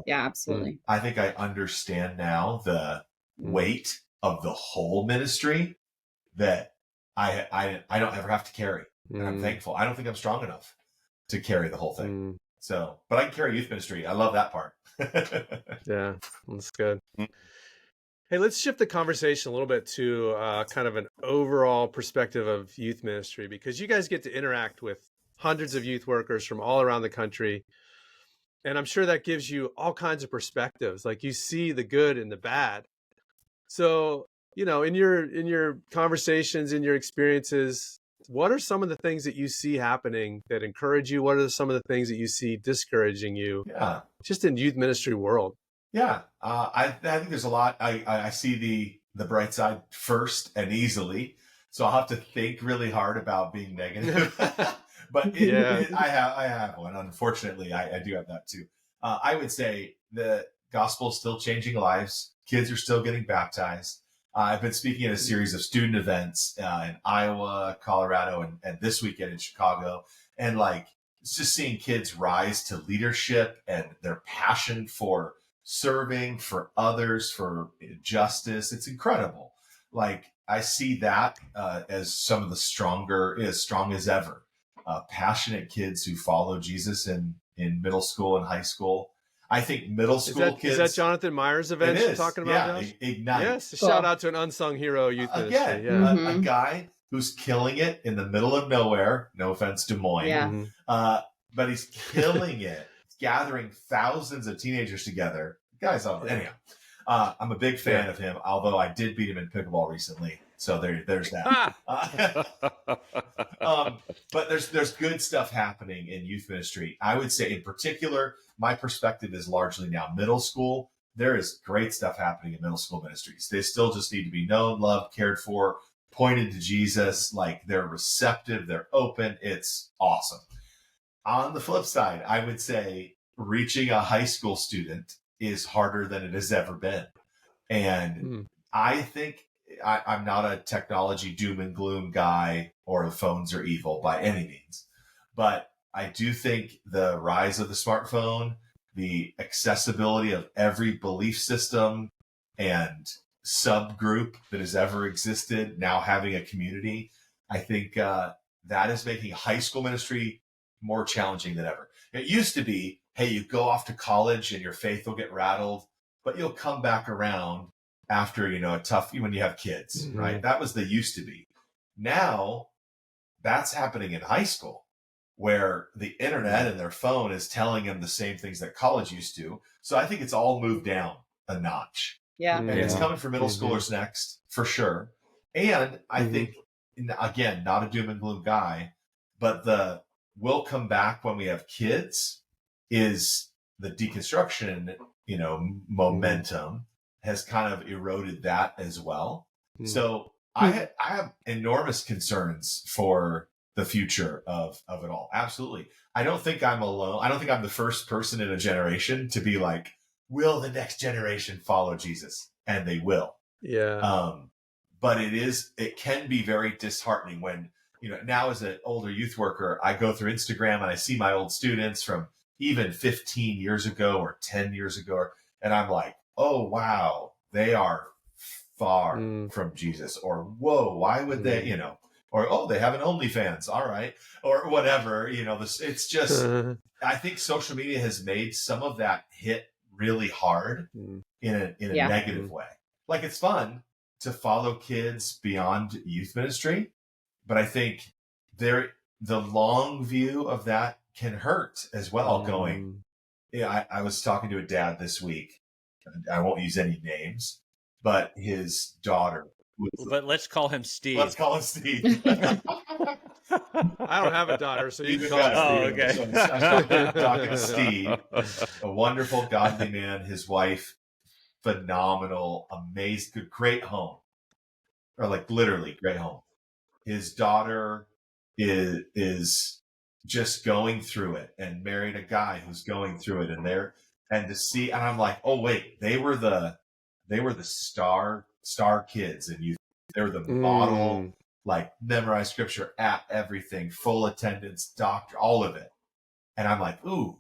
Absolutely. I think I understand now the weight of the whole ministry that I don't ever have to carry. And I'm thankful. I don't think I'm strong enough to carry the whole thing. So, but I can carry youth ministry. I love that part. Yeah, that's good. Hey, let's shift the conversation a little bit to kind of an overall perspective of youth ministry, because you guys get to interact with hundreds of youth workers from all around the country. And I'm sure that gives you all kinds of perspectives. Like, you see the good and the bad. So, in your conversations, in your experiences, what are some of the things that you see happening that encourage you? What are some of the things that you see discouraging you? Yeah. Just in youth ministry world. Yeah. I think there's a lot. I see the bright side first and easily. So I'll have to think really hard about being negative. But I have one. Unfortunately, I do have that too. I would say the gospel is still changing lives. Kids are still getting baptized. I've been speaking at a series of student events in Iowa, Colorado, and this weekend in Chicago. And it's just seeing kids rise to leadership and their passion for serving, for others, for justice. It's incredible. I see that as some of the as strong as ever. Passionate kids who follow Jesus in middle school and high school. I think middle school kids. Is that Jonathan Myers' event you're talking about? Yeah, Ignite. Yes, shout out to an unsung hero youth ministry. A guy who's killing it in the middle of nowhere. No offense, Des Moines. But he's killing it, gathering thousands of teenagers together. Guys, anyhow, I'm a big fan of him. Although I did beat him in pickleball recently. So there's that. But there's good stuff happening in youth ministry. I would say in particular, my perspective is largely now middle school. There is great stuff happening in middle school ministries. They still just need to be known, loved, cared for, pointed to Jesus. They're receptive, they're open. It's awesome. On the flip side, I would say reaching a high school student is harder than it has ever been. And I think I'm not a technology doom and gloom guy, or the phones are evil by any means. But I do think the rise of the smartphone, the accessibility of every belief system and subgroup that has ever existed, now having a community, I think that is making high school ministry more challenging than ever. It used to be, hey, you go off to college and your faith will get rattled, but you'll come back around after, a tough, when you have kids, right? That was the used to be. Now that's happening in high school, where the internet and their phone is telling them the same things that college used to. So I think it's all moved down a notch. Yeah. And it's coming for middle schoolers next, for sure. And I think again, not a doom and gloom guy, but we'll come back when we have kids is the deconstruction, momentum has kind of eroded that as well. So I have enormous concerns for the future of it all. Absolutely. I don't think I'm alone. I don't think I'm the first person in a generation to be like, will the next generation follow Jesus? And they will. Yeah. But it can be very disheartening when, now as an older youth worker, I go through Instagram and I see my old students from even 15 years ago or 10 years ago. And I'm like, oh, wow, they are far from Jesus. Or, whoa, why would they, or, oh, they have an OnlyFans. All right. Or whatever, it's just, I think social media has made some of that hit really hard in a negative way. Like, it's fun to follow kids beyond youth ministry, but I think the long view of that can hurt as well. Going, I was talking to a dad this week. I won't use any names, but his daughter. But let's call him Steve. Let's call him Steve. I don't have a daughter, so you can call him him Steve. Okay. So I'm talking to Steve, a wonderful, godly man. His wife, phenomenal, amazing, great home, or like literally great home. His daughter is just going through it and married a guy who's going through it, and to see, and I'm like, oh wait, they were the star kids, and they were the model, like memorize scripture at everything, full attendance, doctor, all of it. And I'm like, ooh,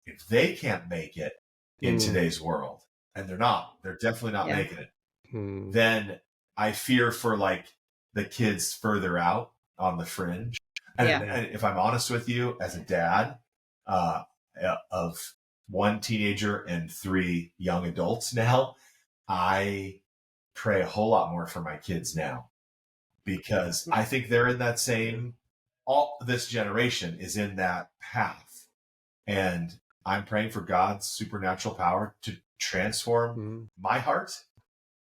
if they can't make it in today's world, and they're definitely not making it, then I fear for like the kids further out on the fringe. And if I'm honest with you, as a dad of one teenager and 3 young adults now, I pray a whole lot more for my kids now, because I think they're in that same, this generation is in that path. And I'm praying for God's supernatural power to transform my heart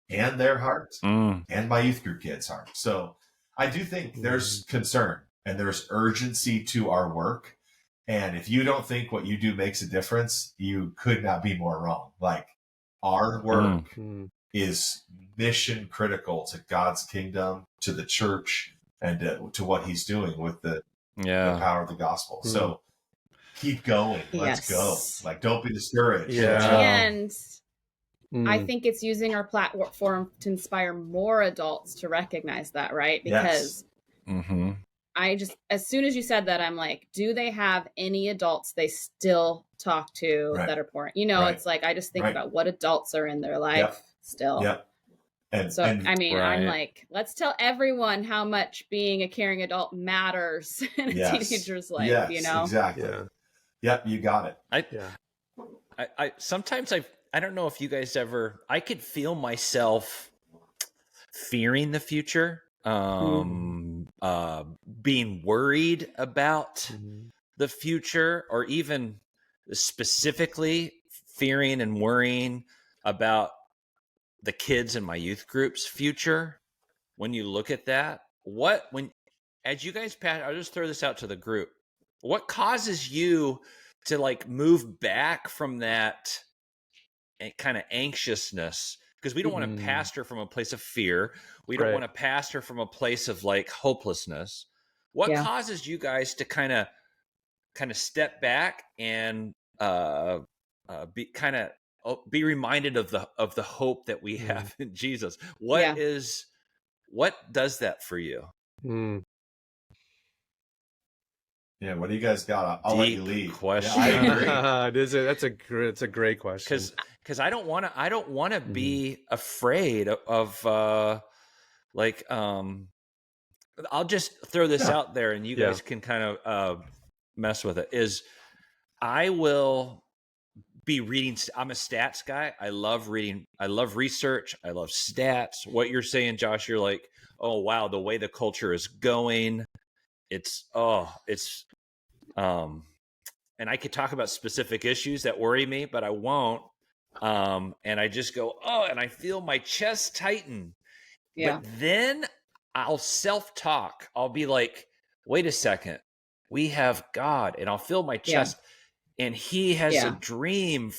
and their heart and my youth group kids' heart. So I do think there's concern and there's urgency to our work. And if you don't think what you do makes a difference, you could not be more wrong. Like, our work is mission critical to God's kingdom, to the church, and to what he's doing with the power of the gospel. So keep going. Let's go. Like, don't be discouraged. And I think it's using our platform to inspire more adults to recognize that, right? Because as soon as you said that, I'm like, do they have any adults they still talk to that are poor? It's like, I just think about what adults are in their life still. And I'm like, let's tell everyone how much being a caring adult matters in a teenager's life, Exactly. Yep, you got it. I sometimes I don't know if you guys ever, I could feel myself fearing the future, being worried about the future, or even specifically fearing and worrying about the kids in my youth group's future. When you look at that, as you guys pass, I'll just throw this out to the group. What causes you to like move back from that kind of anxiousness? Because we don't want to pastor from a place of fear. We don't want to pastor from a place of like hopelessness. What causes you guys to kind of step back and be reminded of the hope that we have in Jesus? What does that for you? Yeah, what do you guys got? I'll let you lead. Question. Yeah, I agree. It's a great question. Because I don't want to be afraid of I'll just throw this out there, and you guys can kind of mess with it. I will be reading. I'm a stats guy. I love reading. I love research. I love stats. What you're saying, Josh, you're like, oh wow, the way the culture is going. And I could talk about specific issues that worry me, but I won't. And I just go, and I feel my chest tighten. Yeah. But then I'll self-talk. I'll be like, wait a second, we have God, and I'll fill my chest, and He has a dream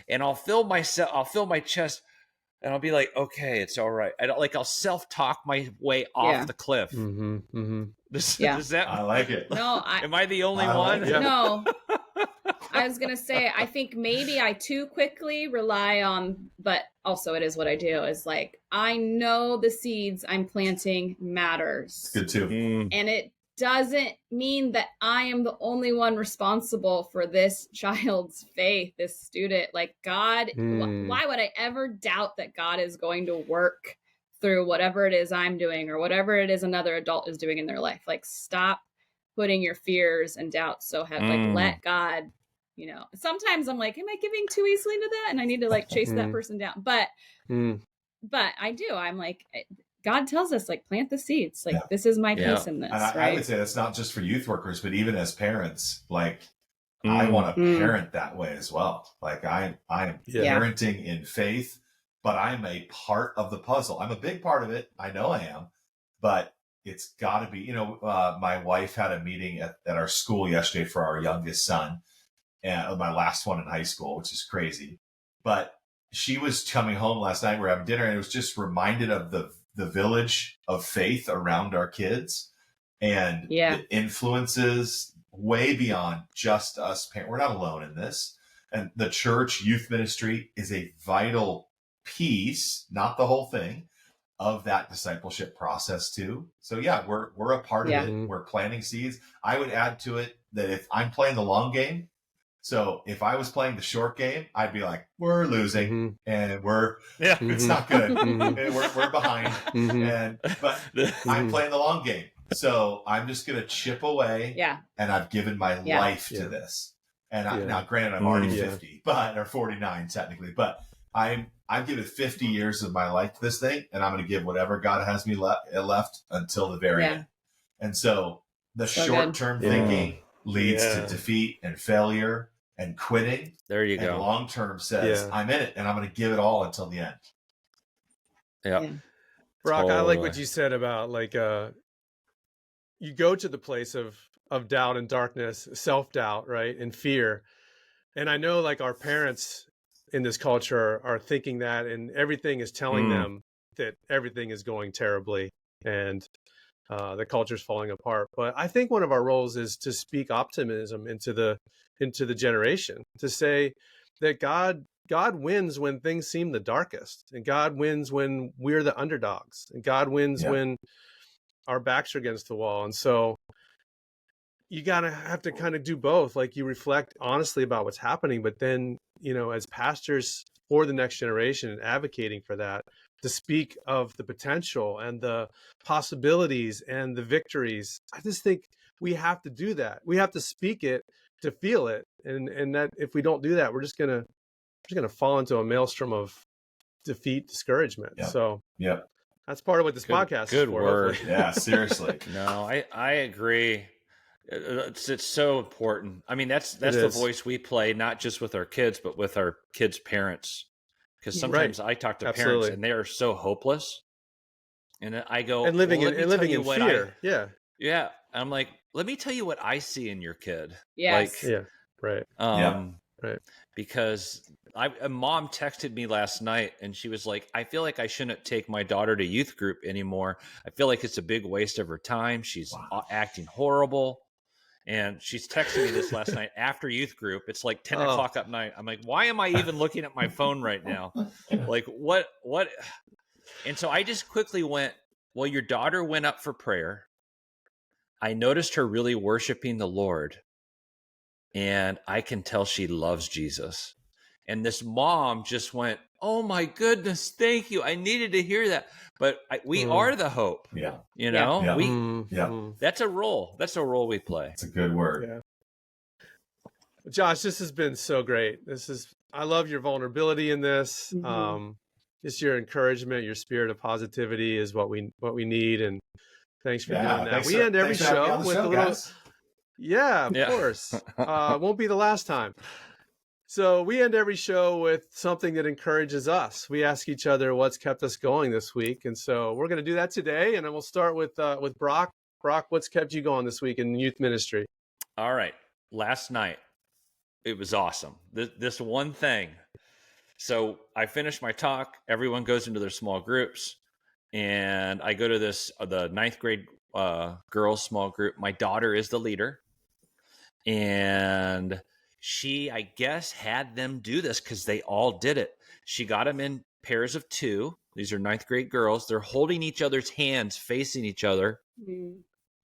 and I'll fill my chest, and I'll be like, okay, it's all right. I'll self-talk my way off the cliff. Mm-hmm, mm-hmm. Does that? I like it. No, am I the only I one? like it. No. I was gonna say, I think maybe I too quickly rely on, but also it is what I do, is like, I know the seeds I'm planting matters. Good too. And it doesn't mean that I am the only one responsible for this child's faith, this student. Like, God, why would I ever doubt that God is going to work through whatever it is I'm doing or whatever it is another adult is doing in their life? Like, stop putting your fears and doubts so heavy. Like, let God, sometimes I'm like, am I giving too easily to that? And I need to like chase that person down. But I do. I'm like, God tells us, like, plant the seeds. Like, this is my place in this. And right? I would say that's not just for youth workers, but even as parents, like, I want to parent that way as well. Like, I am parenting in faith, but I'm a part of the puzzle. I'm a big part of it. I know I am, but it's got to be, my wife had a meeting at our school yesterday for our youngest son, and my last one in high school, which is crazy. But she was coming home last night. We're having dinner, and it was just reminded of the village of faith around our kids and the influences way beyond just us parents. We're not alone in this. And the church youth ministry is a vital piece, not the whole thing, of that discipleship process too. So we're a part of it. We're planting seeds. I would add to it that if I'm playing the long game, so if I was playing the short game, I'd be like, we're losing and it's not good. And we're behind. But I'm playing the long game. So I'm just going to chip away. And I've given my life to this. And now granted, I'm already 50, or 49 technically, but I'm giving 50 years of my life to this thing, and I'm going to give whatever God has me left until the very end. And so the short-term thinking leads to defeat and failure and quitting. There you go. And long-term says, I'm in it, and I'm going to give it all until the end. Yeah. Brock, I like what you said about, like, you go to the place of doubt and darkness, self-doubt, right, and fear. And I know, like, our parents in this culture are thinking that, and everything is telling them that everything is going terribly and the culture's falling apart. But I think one of our roles is to speak optimism into the generation, to say that God wins when things seem the darkest, and God wins when we're the underdogs, and God wins when our backs are against the wall. And so you have to kind of do both. Like, you reflect honestly about what's happening, but then, as pastors for the next generation and advocating for that, to speak of the potential and the possibilities and the victories. I just think we have to do that. We have to speak it to feel it. And that if we don't do that, we're just gonna fall into a maelstrom of defeat, discouragement. So that's part of what this podcast is for. Good word. Yeah, seriously. No, I agree. It's so important. I mean, that's the voice we play, not just with our kids, but with our kids' parents. Because sometimes I talk to parents and they are so hopeless, and I go, and living in fear. Yeah. I'm like, let me tell you what I see in your kid. Yes. Right. Because a mom texted me last night, and she was like, I feel like I shouldn't take my daughter to youth group anymore. I feel like it's a big waste of her time. She's acting horrible. And she's texting me this last night after youth group. It's like 10 o'clock at night. I'm like, why am I even looking at my phone right now? Like, what? And so I just quickly went, well, your daughter went up for prayer. I noticed her really worshiping the Lord. And I can tell she loves Jesus. And this mom just went, oh my goodness, thank you. I needed to hear that. But we are the hope. Yeah. That's a role. That's a role we play. It's a good word. Yeah. Josh, this has been so great. I love your vulnerability in this. Just your encouragement, your spirit of positivity is what we need. And thanks for doing that. We end every show with a little. Guys. Yeah, of course. Won't be the last time. So we end every show with something that encourages us. We ask each other what's kept us going this week. And so we're going to do that today. And then we'll start with Brock. Brock, what's kept you going this week in youth ministry? All right. Last night, it was awesome. This one thing. So I finished my talk. Everyone goes into their small groups. And I go to the 9th grade girls small group. My daughter is the leader. And she, I guess, had them do this because they all did it. She got them in pairs of 2. These are 9th grade girls. They're holding each other's hands, facing each other,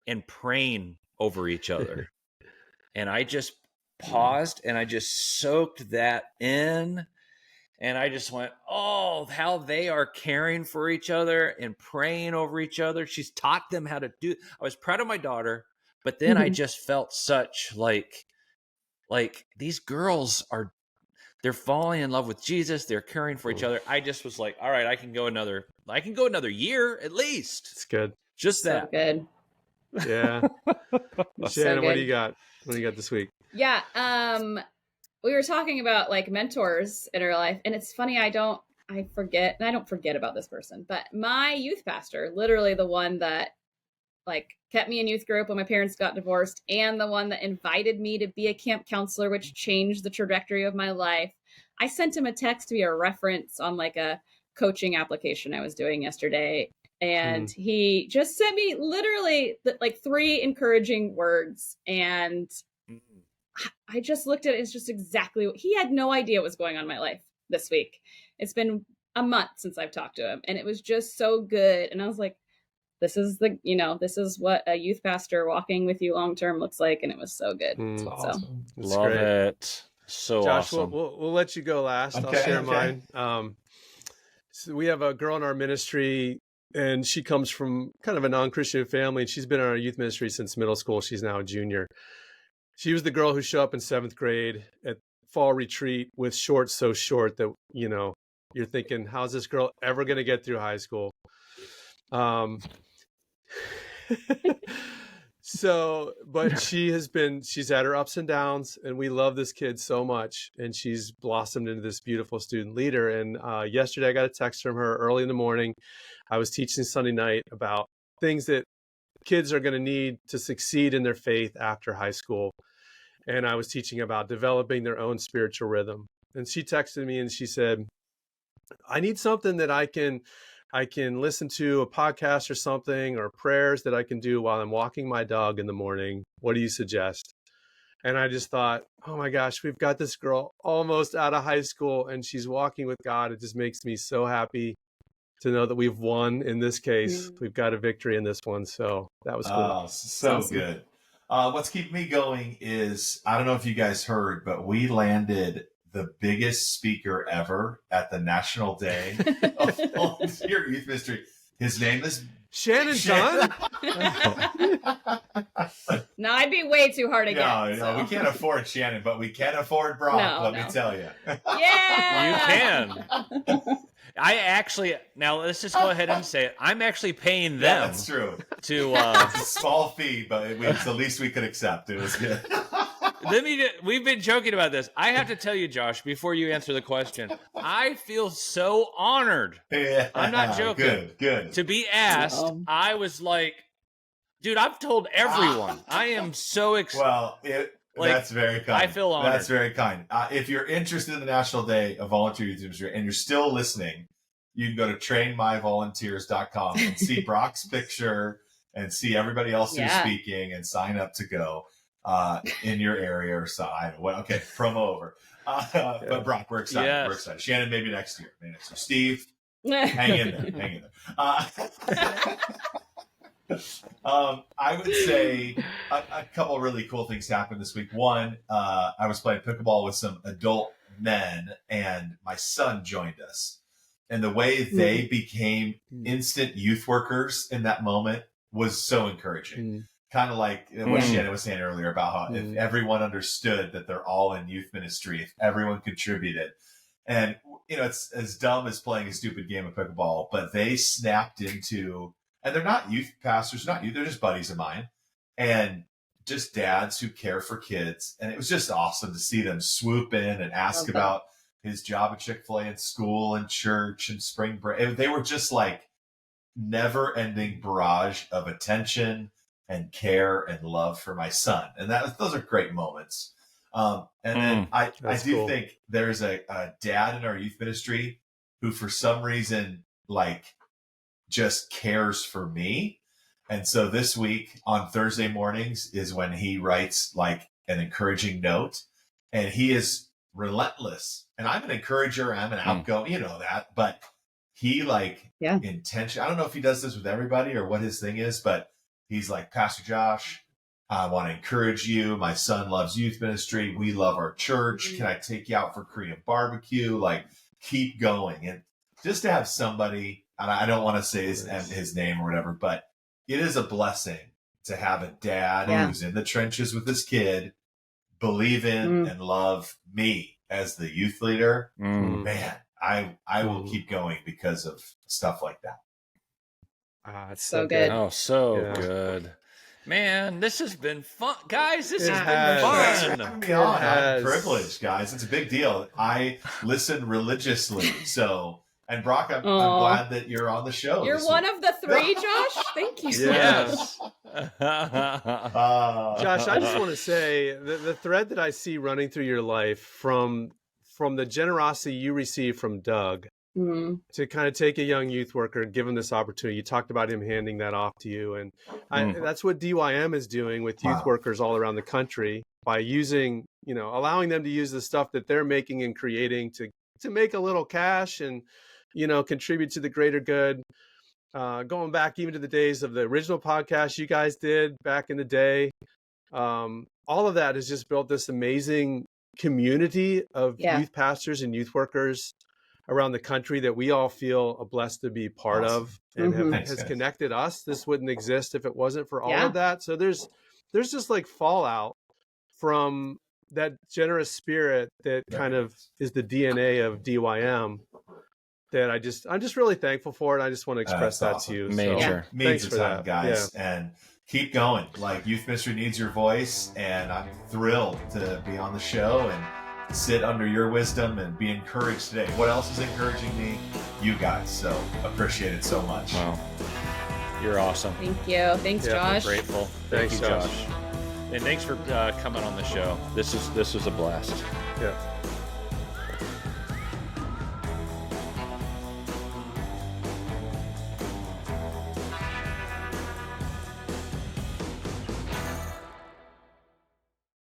and praying over each other. And I just paused and I just soaked that in. And I just went, oh, how they are caring for each other and praying over each other. She's taught them how to do it. I was proud of my daughter, but then I just felt such like these girls they're falling in love with Jesus. They're caring for each other. I just was like, all right, I can go another year at least. It's good. Just So that. good. Yeah. Shannon, what do you got? What do you got this week? Yeah. We were talking about like mentors in our life, and it's funny. I don't forget about this person, but my youth pastor, literally the one that like kept me in youth group when my parents got divorced, and the one that invited me to be a camp counselor, which changed the trajectory of my life. I sent him a text via reference on like a coaching application I was doing yesterday. And he just sent me literally like 3 encouraging words. And I just looked at it. It's just exactly he had no idea what was going on in my life this week. It's been a month since I've talked to him, and it was just so good. And I was like, this is what a youth pastor walking with you long-term looks like. And it was so good. So Awesome. Love it. So Josh, awesome. we'll let you go last. Okay, I'll share okay. mine. So we have a girl in our ministry, and she comes from kind of a non-Christian family, and she's been in our youth ministry since middle school. She's now a junior. She was the girl who showed up in 7th grade at fall retreat with shorts so short that, you're thinking, how's this girl ever going to get through high school? But she's had her ups and downs, and we love this kid so much, and she's blossomed into this beautiful student leader. And yesterday I got a text from her early in the morning. I was teaching Sunday night about things that kids are going to need to succeed in their faith after high school. And I was teaching about developing their own spiritual rhythm. And she texted me and she said, I need something that I can listen to, a podcast or something, or prayers that I can do while I'm walking my dog in the morning. What do you suggest? And I just thought, oh my gosh, we've got this girl almost out of high school and she's walking with God. It just makes me so happy to know that we've won in this case. We've got a victory in this one. So that was cool. Oh, so good. What's keeping me going is, I don't know if you guys heard, but we landed the biggest speaker ever at the National Day of Volunteer Youth Ministry. His name is Shannon John. No, I'd be way too hard to get. No, we can't afford Shannon, but we can afford Brock, let me tell you. Yeah. You can. I actually, now let's just go ahead and say it. I'm actually paying them. Yeah, that's true. To It's a small fee, but it's the least we could accept. It was good. We've been joking about this. I have to tell you, Josh, before you answer the question, I feel so honored. Yeah, I'm not joking. Good. To be asked, I was like, dude, I've told everyone. I am so excited. Well, that's very kind. I feel honored. That's very kind. If you're interested in the National Day of Volunteer Youth Ministry and you're still listening, you can go to trainmyvolunteers.com and see Brock's picture and see everybody else who's speaking and sign up to go in your area or so. I don't know. Okay, promo over. But Brock, we're excited. Yes. We're excited. Shannon, maybe next year. Steve, hang in there. I would say a couple really cool things happened this week. One, I was playing pickleball with some adult men, and my son joined us. And the way they became instant youth workers in that moment was so encouraging. Kind of like what Shannon was saying earlier about how if everyone understood that they're all in youth ministry, if everyone contributed. And, it's as dumb as playing a stupid game of pickleball, but they snapped into, and they're not youth pastors, they're just buddies of mine. And just dads who care for kids. And it was just awesome to see them swoop in and ask about his job at Chick-fil-A and school and church and spring break. They were just like never ending barrage of attention and care and love for my son. And those are great moments. Then I do think there's a dad in our youth ministry who for some reason like just cares for me. And so this week on Thursday mornings is when he writes like an encouraging note, and he is relentless. And I'm an encourager. I'm an outgoing, you know that, but he like intention. I don't know if he does this with everybody or what his thing is, but he's like, Pastor Josh, I want to encourage you. My son loves youth ministry. We love our church. Can I take you out for Korean barbecue? Like, keep going. And just to have somebody, and I don't want to say his name or whatever, but it is a blessing to have a dad who's in the trenches with his kid, believe in and love me as the youth leader. Man, I will keep going because of stuff like that. It's so good. Oh, so good. Man, this has been fun. Guys, this has been fun. I'm privileged, guys. It's a big deal. I listen religiously. So, and Brock, I'm glad that you're on the show. You're one of the three, Josh. Thank you so much. Josh, I just want to say the thread that I see running through your life from the generosity you received from Doug to kind of take a young youth worker and give him this opportunity. You talked about him handing that off to you. And that's what DYM is doing with youth workers all around the country by using, allowing them to use the stuff that they're making and creating to make a little cash and, contribute to the greater good. Going back even to the days of the original podcast you guys did back in the day. All of that has just built this amazing community of youth pastors and youth workers around the country that we all feel blessed to be part of, and has connected us. This wouldn't exist if it wasn't for all of that. So there's just like fallout from that generous spirit that kind of is the DNA of DYM that I'm just really thankful for it. I just want to express that to you. Major. So, means a ton, guys. And keep going. Like, youth ministry needs your voice, and I'm thrilled to be on the show and sit under your wisdom and be encouraged today. What else is encouraging me? You guys. So appreciate it so much. Wow. You're awesome. Thank you. Thanks, Josh. We're grateful. Thank you, Josh. And thanks for coming on the show. This was a blast. Yeah.